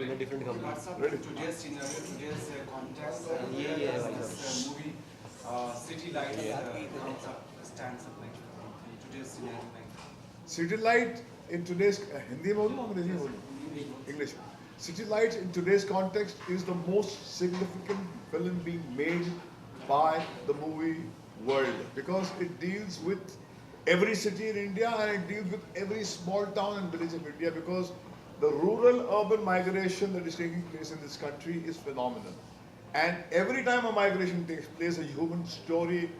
in a different company. What's up Really? today's scenario, today's context, Yeah, yeah, भाई this साहब. movie City Lights comes up, stands up like in today's scenario like. City Light in today's Hindi में बोलूँ अंग्रेजी में बोलूँ? English. City Lights in today's context is the most significant film being made by the movie world because it deals with every city in India and it deals with every small town and village of India because the rural urban migration that is taking place in this country is phenomenal. And every time a migration takes place, a human story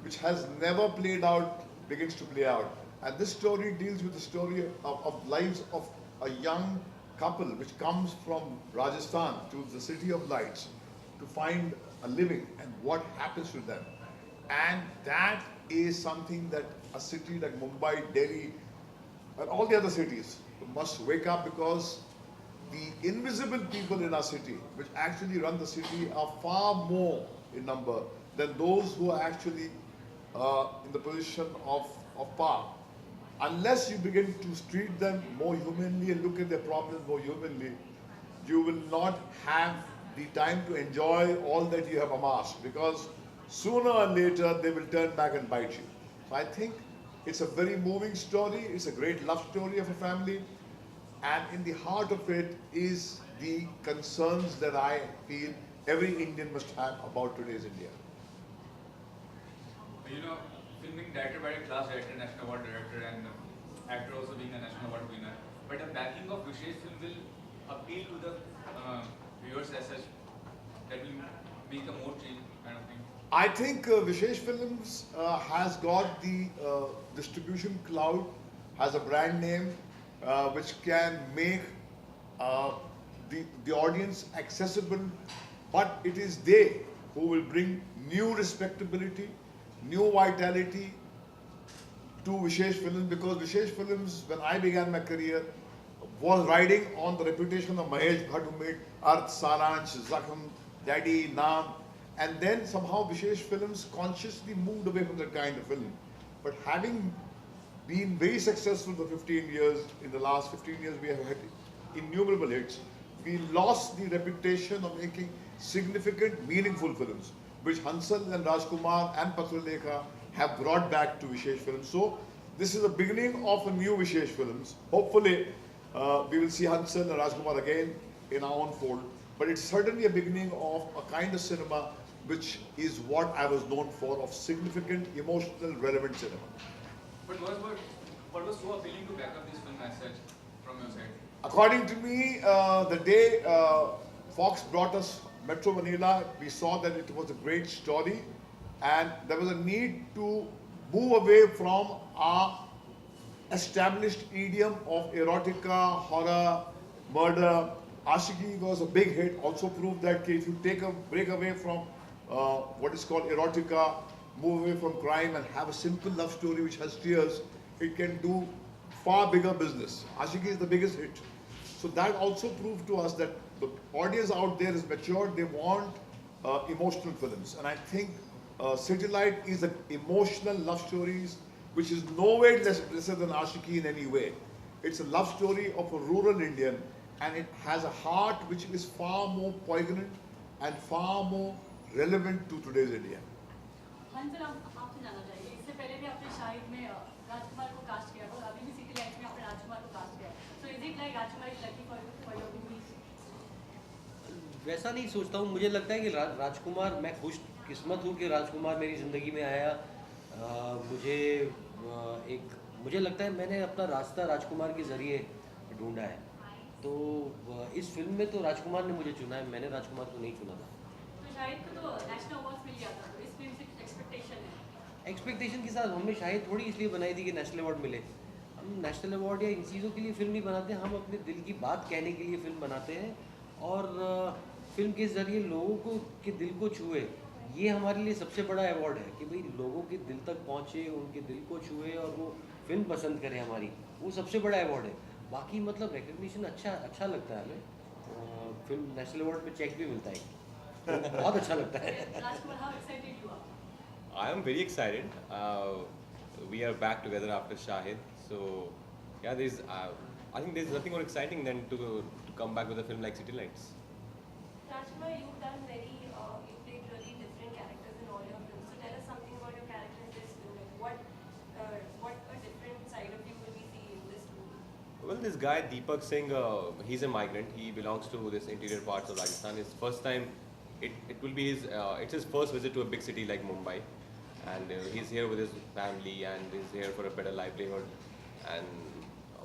which has never played out begins to play out. And this story deals with the story of lives of a young couple which comes from Rajasthan to the city of lights to find a living and what happens to them. And that is something that a city like Mumbai, Delhi, and all the other cities must wake up because the invisible people in our city, which actually run the city, are far more in number than those who are actually in the position of power. Unless you begin to treat them more humanly and look at their problems more humanly, you will not have the time to enjoy all that you have amassed because sooner or later they will turn back and bite you. So I think it's a very moving story. It's a great love story of a family. And in the heart of it is the concerns that I feel every Indian must have about today's India. You know, film being directed by a class director, national award director, and actor also being a national award winner. But the backing of Vishesh film will appeal to the viewers as such that will make a more change kind of thing. I think Vishesh Films has got the distribution cloud, has a brand name which can make uh, the audience accessible, but it is they who will bring new respectability, new vitality to Vishesh Films because Vishesh Films, when I began my career, was riding on the reputation of Mahesh Bhatt who made Arth, Saransh, Zakham, Daddy, Naam, and then somehow Vishesh Films consciously moved away from that kind of film. But having been very successful for 15 years, in the last 15 years we have had innumerable hits, we lost the reputation of making significant, meaningful films, which Hansal and Rajkumar and Patralekha have brought back to Vishesh Films. So this is the beginning of a new Vishesh Films. Hopefully we will see Hansal and Rajkumar again in our own fold, but it's certainly a beginning of a kind of cinema which is what I was known for, of significant, emotional, relevant cinema. But what was so appealing to back up this film as such from your side? According to me, the day Fox brought us Metro Manila, we saw that it was a great story and there was a need to move away from our established idiom of erotica, horror, murder. Ashiki was a big hit, also proved that if you take a break away from what is called erotica, move away from crime and have a simple love story which has tears, it can do far bigger business. Ashiki is the biggest hit. So that also proved to us that the audience out there is matured, they want emotional films. And I think City Light is an emotional love stories which is nowhere lesser than Ashiki in any way. It's a love story of a rural Indian and it has a heart which is far more poignant and far more relevant to today's India. Hansal आपसे जानना चाहिए इससे पहले भी आपने शाहिद में राजकुमार को cast किया था अभी भी सिटी लाइट्स में आपने राजकुमार को कास्ट किया so is it like Rajkumar is lucky for your movie वैसा नहीं सोचता हूँ. मुझे लगता है कि राजकुमार, मैं खुश किस्मत हूँ कि राजकुमार मेरी ज़िंदगी में आया. मुझे लगता है मैंने अपना रास्ता राजकुमार के ज़रिए ढूंढा है. तो इस फिल्म में तो राजकुमार ने मुझे चुना है, मैंने राजकुमार को नहीं चुना था. तो शाहिद को तो नेशनल अवार्ड मिल गया था तो इस फिल्म से कुछ एक्सपेक्टेशन है एक्सपेक्टेशन के साथ हमने शायद थोड़ी इसलिए बनाई थी कि नेशनल अवार्ड मिले. हम नेशनल अवार्ड या इन चीज़ों के लिए फ़िल्म नहीं बनाते, हम अपने दिल की बात कहने के लिए फ़िल्म बनाते हैं और फिल्म के ज़रिए लोगों को के दिल को छुए. ये हमारे लिए सबसे बड़ा अवार्ड है कि भाई लोगों के दिल तक पहुँचे, उनके दिल को छुए और वो फिल्म पसंद करें हमारी. वो सबसे बड़ा अवार्ड है. बाकी मतलब रिकग्निशन अच्छा लगता है हमें. फिल्म नेशनल अवार्ड पे चेक भी मिलता है तो बहुत अच्छा लगता है. Rajkumar how excited you are I am very excited. We are back together after Shahid. So, yeah, I think there's nothing more exciting than to come back with a film like City Lights. Rajkumar, you've done you played really different characters in all your films. So tell us something about your character in this film. Like what a different side of you will we see in this movie? Well, this guy Deepak Singh, he's a migrant. He belongs to this interior parts of Rajasthan. His first time, it will be his, it's his first visit to a big city like Mumbai, and he's here with his family and he's here for a better livelihood, and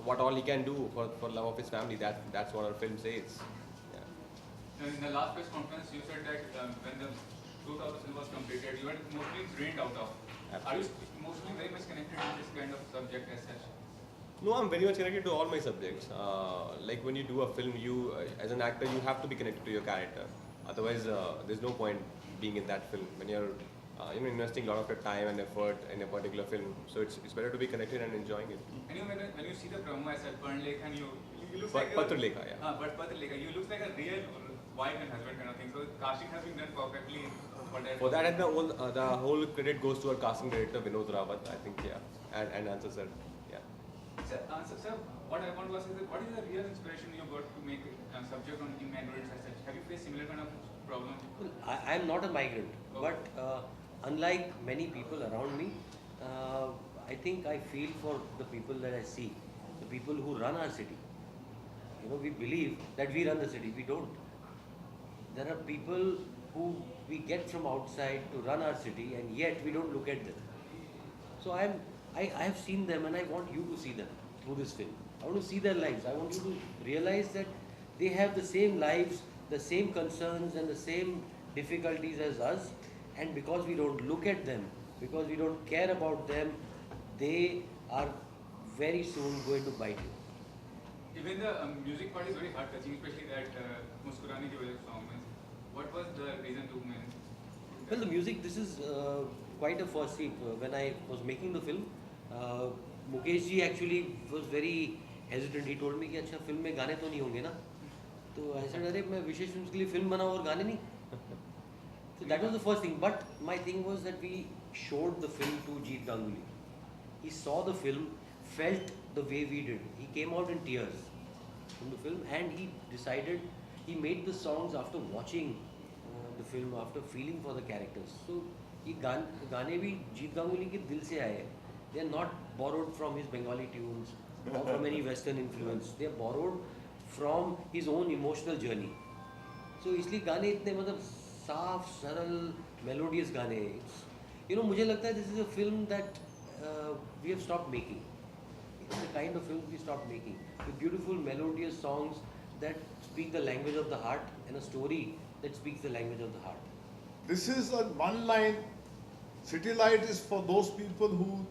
what all he can do for love of his family. That's what our film says. Yeah. In the last press conference, you said that when the shoot of the film was completed, you had mostly drained out of. Are you mostly very much connected to this kind of subject as such? No, I'm very much connected to all my subjects. Like when you do a film, you as an actor, you have to be connected to your character. Otherwise, there's no point being in that film when you're investing a lot of your time and effort in a particular film. So it's better to be connected and enjoying it. And when you see the promo as Parn Lekha, and you look Patra Lekha, yeah. But Patra Lekha, you look like a real wife and husband kind of thing. So casting has been done perfectly for that. For that, and the whole credit goes to our casting director Vinod Rawat, I think, yeah, and Answer sir, yeah. Sir, what I want to ask is that what is the real inspiration you got to make a subject on immigrants as such? Have you faced similar kind of problem? Well, I'm not a migrant, but unlike many people around me, I think I feel for the people that I see, the people who run our city. We believe that we run the city. We don't. There are people who we get from outside to run our city, and yet we don't look at them. So I have seen them, and I want you to see them through this film. I want to see their lives. I want you to realize that they have the same lives, the same concerns, and the same difficulties as us. And because we don't look at them, because we don't care about them, they are very soon going to bite you. Even the music part is very heart touching, especially that Muskurane Ki Wajah song. What was the reason to make? Well, the music, this is quite a first. See, when I was making the film, Mukesh ji actually was very hesitant. He told me कि अच्छा film में गाने तो नहीं होंगे ना? तो I said अरे मैं विशेष फिल्म के लिए फिल्म बनाऊँ और गाने नहीं? So that was the first thing. But my thing was that we showed the film to Jeet Ganguly. He saw the film, felt the way we did. He came out in tears from the film, and he decided. He made the songs after watching the film, after feeling for the characters. So ये गाने भी जीत गांगुली के दिल से आए. They are not borrowed from his Bengali tunes or from any Western influence. They are borrowed from his own emotional journey. So इसलिए गाने इतने मतलब साफ सरल melodious गाने. मुझे लगता है this is a film that we have stopped making. It's the kind of film we stopped making. With beautiful melodious songs that speak the language of the heart, and a story that speaks the language of the heart. This is a one line. City Light is for those people who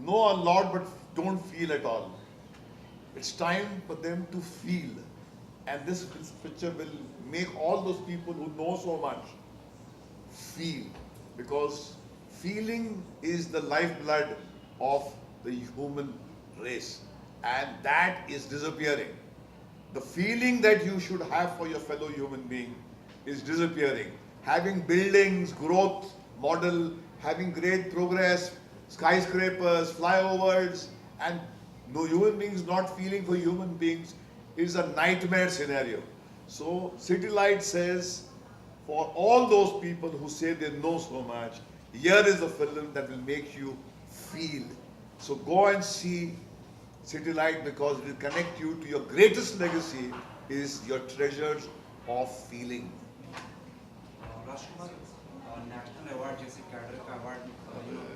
know a lot but don't feel at all. It's time for them to feel. And this picture will make all those people who know so much feel. Because feeling is the lifeblood of the human race. And that is disappearing. The feeling that you should have for your fellow human being is disappearing. Having buildings, growth, model, having great progress, skyscrapers, flyovers, and no human beings not feeling for human beings is a nightmare scenario. So City Light says, for all those people who say they know so much, here is a film that will make you feel. So go and see City Light, because it will connect you to your greatest legacy is your treasures of feeling. Rajkumar, national award जैसे cadre का award,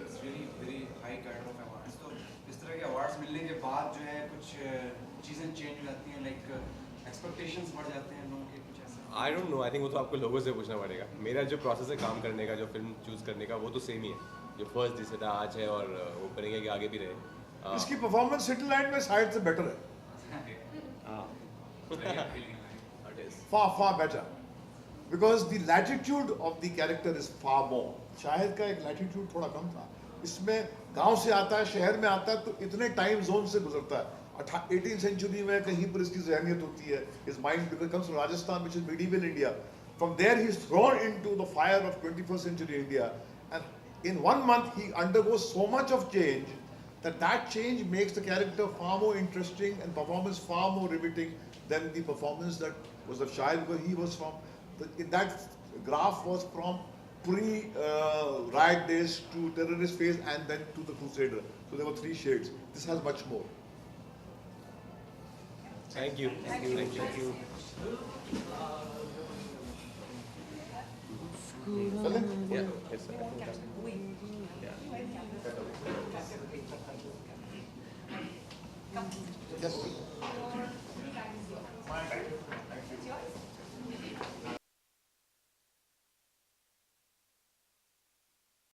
it's really very high cadre of awards. तो इस तरह के awards मिलने के बाद जो है कुछ चीजें change हो जाती हैं, like expectations बढ़ जाते हैं लोगों के कुछ ऐसा. I don't know. I think वो तो आपको लोगों से पूछना पड़ेगा. मेरा जो process है काम करने का, जो film choose करने का, वो तो same ही है. जो first जिसे था आज है और वो करेंगे कि आगे भी रहे. इसकी परफॉर्मेंस सिटी लाइट में शायद से बेटर है. Far, far better. Because the latitude of the character is far more. Shahid का एक latitude थोड़ा कम था. इसमें गांव से आता है, शहर में आता है, तो इतने टाइम जोन से गुजरता है. 18th century में कहीं पर इसकी ज़हनियत होती है. His mind comes from Rajasthan, which is medieval India. From there he is thrown into the fire of 21st century India. And in 1 month he undergoes so much of change that change makes the character far more interesting and performance far more riveting Then the performance that was of Shahid, because he was from, that graph was from pre-riot days to terrorist phase and then to the Crusader. So there were 3 shades. This has much more. Thank you. Thank you. Thank you. Yeah. Yes, sir. I think that's- Yeah. Yes.